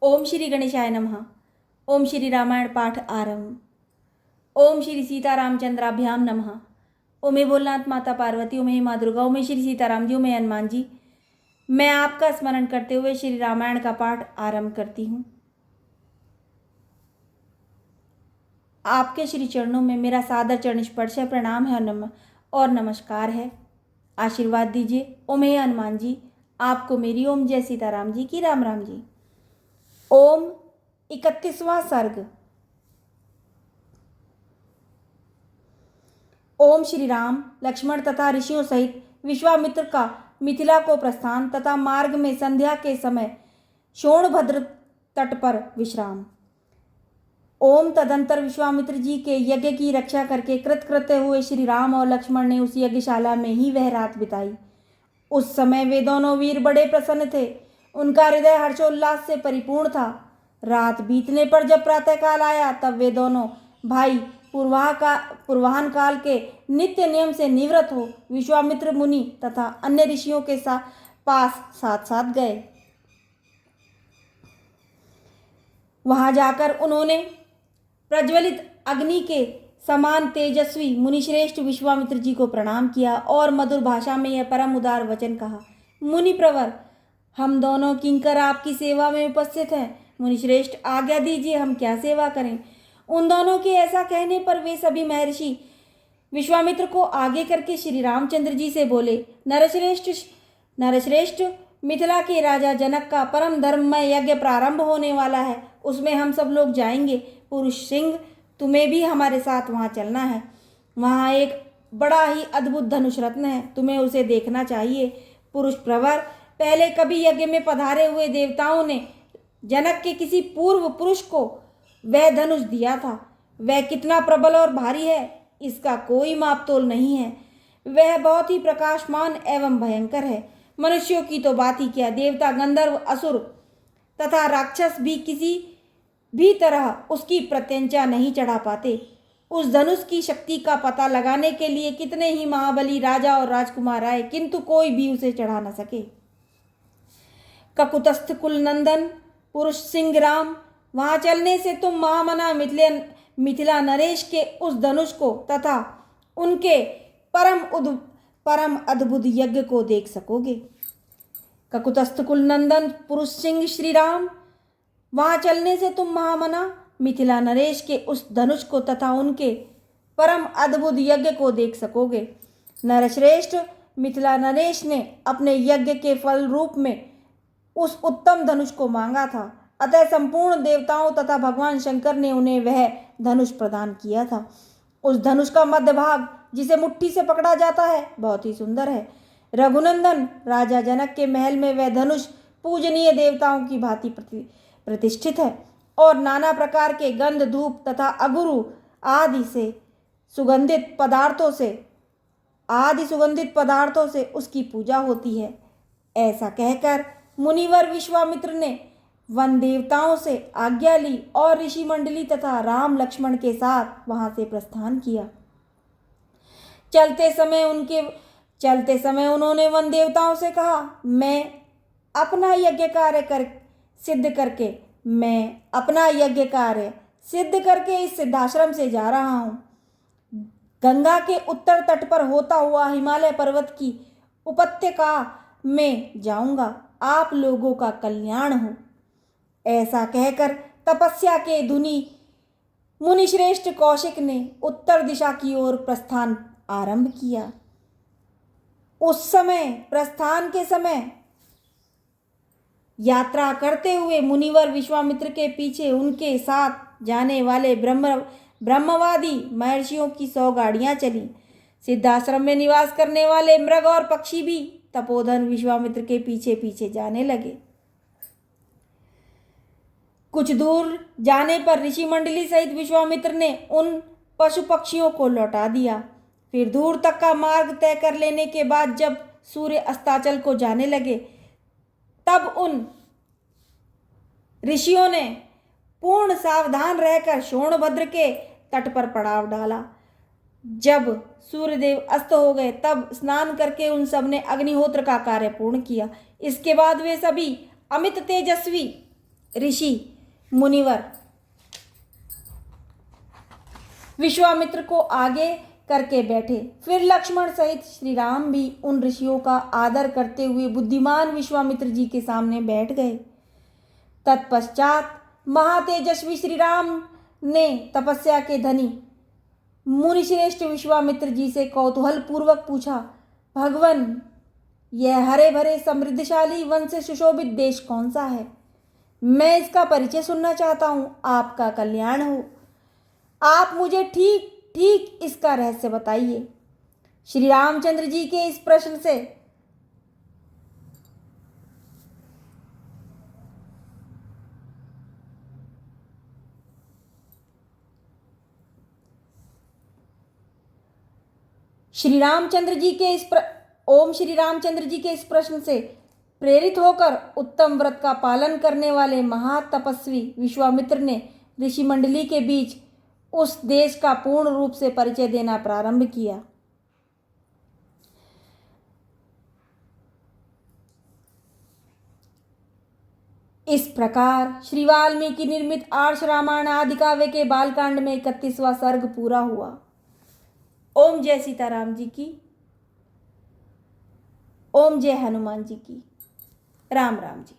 ओम श्री गणेशाय नमः। ओम श्री रामायण पाठ आरंभ। ओम श्री सीतारामचंद्राभ्याम नमः। ओम हे भोलनाथ माता पार्वती, ओम हे माँ दुर्गा, ओम हे श्री सीताराम जी, ओम हे हनुमान जी। मैं आपका स्मरण करते हुए श्री रामायण का पाठ आरंभ करती हूँ। आपके श्री चरणों में मेरा सादर चरण स्पर्श है, प्रणाम है और नमस्कार है। आशीर्वाद दीजिए। ओम हे हनुमान जी, आपको मेरी ओम जय सीताराम जी की राम राम जी। ओम 31वां सर्ग। ओम श्री राम लक्ष्मण तथा ऋषियों सहित विश्वामित्र का मिथिला को प्रस्थान तथा मार्ग में संध्या के समय शोणभद्र तट पर विश्राम। ओम तदंतर विश्वामित्र जी के यज्ञ की रक्षा करके कृतकृत्य हुए श्री राम और लक्ष्मण ने उस यज्ञशाला में ही वह रात बिताई। उस समय वे दोनों वीर बड़े प्रसन्न थे, उनका हृदय हर्षोल्लास से परिपूर्ण था। रात बीतने पर जब प्रातःकाल आया तब वे दोनों भाई पूर्वाहन काल के नित्य नियम से निवृत्त हो विश्वामित्र मुनि तथा अन्य ऋषियों के पास साथ साथ गए। वहां जाकर उन्होंने प्रज्वलित अग्नि के समान तेजस्वी मुनिश्रेष्ठ विश्वामित्र जी को प्रणाम किया और मधुर भाषा में यह परम उदार वचन कहा। मुनि प्रवर, हम दोनों किंकर आपकी सेवा में उपस्थित हैं। मुनिश्रेष्ठ, आज्ञा दीजिए, हम क्या सेवा करें। उन दोनों के ऐसा कहने पर वे सभी महर्षि विश्वामित्र को आगे करके श्री रामचंद्र जी से बोले, नरश्रेष्ठ, मिथिला के राजा जनक का परम धर्ममय यज्ञ प्रारंभ होने वाला है, उसमें हम सब लोग जाएंगे। पुरुष सिंह, तुम्हें भी हमारे साथ वहाँ चलना है। वहाँ एक बड़ा ही अद्भुत धनुष रत्न है, तुम्हें उसे देखना चाहिए। पुरुष प्रवर, पहले कभी यज्ञ में पधारे हुए देवताओं ने जनक के किसी पूर्व पुरुष को वह धनुष दिया था। वह कितना प्रबल और भारी है, इसका कोई मापतोल नहीं है। वह बहुत ही प्रकाशमान एवं भयंकर है। मनुष्यों की तो बात ही क्या, देवता, गंधर्व, असुर तथा राक्षस भी किसी भी तरह उसकी प्रत्यंचा नहीं चढ़ा पाते। उस धनुष की शक्ति का पता लगाने के लिए कितने ही महाबली राजा और राजकुमार आए, किंतु कोई भी उसे चढ़ा न सके। ककुतस्थ कुल नंदन पुरुष सिंह राम, वहां चलने से तुम महामना मिथिला नरेश के उस धनुष को तथा उनके परम अद्भुत यज्ञ को देख सकोगे। ककुतस्थ कुल नंदन पुरुष सिंह श्री राम, वहां चलने से तुम महामना मिथिला नरेश के उस धनुष को तथा उनके परम अद्भुत यज्ञ को देख सकोगे। नरश्रेष्ठ, मिथिला नरेश ने अपने यज्ञ के फल रूप में उस उत्तम धनुष को मांगा था, अतः संपूर्ण देवताओं तथा भगवान शंकर ने उन्हें वह धनुष प्रदान किया था। उस धनुष का मध्य भाग, जिसे मुट्ठी से पकड़ा जाता है, बहुत ही सुंदर है। रघुनंदन, राजा जनक के महल में वह धनुष पूजनीय देवताओं की भांति प्रतिष्ठित है और नाना प्रकार के गंध, धूप तथा अगुरु आदि सुगंधित पदार्थों से उसकी पूजा होती है। ऐसा कहकर मुनिवर विश्वामित्र ने वन देवताओं से आज्ञा ली और ऋषि मंडली तथा राम लक्ष्मण के साथ वहां से प्रस्थान किया। चलते समय उन्होंने वन देवताओं से कहा, मैं अपना यज्ञ कार्य सिद्ध करके इस सिद्धाश्रम से जा रहा हूँ। गंगा के उत्तर तट पर होता हुआ हिमालय पर्वत की उपत्यका में जाऊंगा, आप लोगों का कल्याण हो। ऐसा कहकर तपस्या के धुनी मुनिश्रेष्ठ कौशिक ने उत्तर दिशा की ओर प्रस्थान आरंभ किया। उस समय प्रस्थान के समय यात्रा करते हुए मुनिवर विश्वामित्र के पीछे उनके साथ जाने वाले ब्रह्मवादी महर्षियों की 100 गाड़ियां चली। सिद्धाश्रम में निवास करने वाले मृग और पक्षी भी तपोधन विश्वामित्र के पीछे पीछे जाने लगे। कुछ दूर जाने पर ऋषि मंडली सहित विश्वामित्र ने उन पशु पक्षियों को लौटा दिया। फिर दूर तक का मार्ग तय कर लेने के बाद जब सूर्य अस्ताचल को जाने लगे तब उन ऋषियों ने पूर्ण सावधान रहकर शोणभद्र के तट पर पड़ाव डाला। जब सूर्यदेव अस्त हो गए तब स्नान करके उन सब ने अग्निहोत्र का कार्य पूर्ण किया। इसके बाद वे सभी अमित तेजस्वी ऋषि मुनिवर विश्वामित्र को आगे करके बैठे। फिर लक्ष्मण सहित श्री राम भी उन ऋषियों का आदर करते हुए बुद्धिमान विश्वामित्र जी के सामने बैठ गए। तत्पश्चात महातेजस्वी श्री राम ने तपस्या के धनी मुनिश्रेष्ठ विश्वामित्र जी से कौतूहल पूर्वक पूछा, भगवन, यह हरे भरे समृद्धशाली वन से सुशोभित देश कौन सा है? मैं इसका परिचय सुनना चाहता हूँ। आपका कल्याण हो। आप मुझे ठीक ठीक इसका रहस्य बताइए। श्री रामचंद्र जी के इस प्रश्न से ओम श्री रामचंद्र जी के इस प्रश्न से प्रेरित होकर उत्तम व्रत का पालन करने वाले महातपस्वी विश्वामित्र ने ऋषि मंडली के बीच उस देश का पूर्ण रूप से परिचय देना प्रारंभ किया। इस प्रकार श्री वाल्मीकि निर्मित आर्ष रामायण आदि काव्य के बालकांड में 31वां सर्ग पूरा हुआ। ओम जय सीताराम जी की। ओम जय हनुमान जी की। राम राम जी।